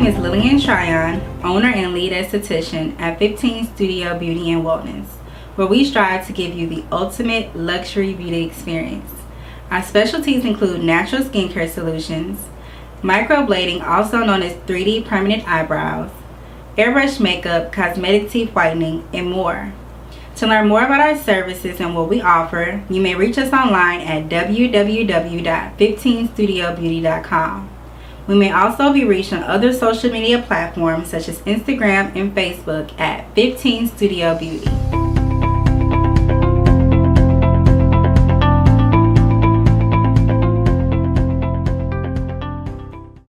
is Lillian Tryon, owner and lead esthetician at 15 Studio Beauty and Wellness, where we strive to give you the ultimate luxury beauty experience. Our specialties include natural skincare solutions, microblading, also known as 3D permanent eyebrows, airbrush makeup, cosmetic teeth whitening, and more. To learn more about our services and what we offer, you may reach us online at www.15studiobeauty.com. We may also be reached on other social media platforms such as Instagram and Facebook at 15 Studio Beauty.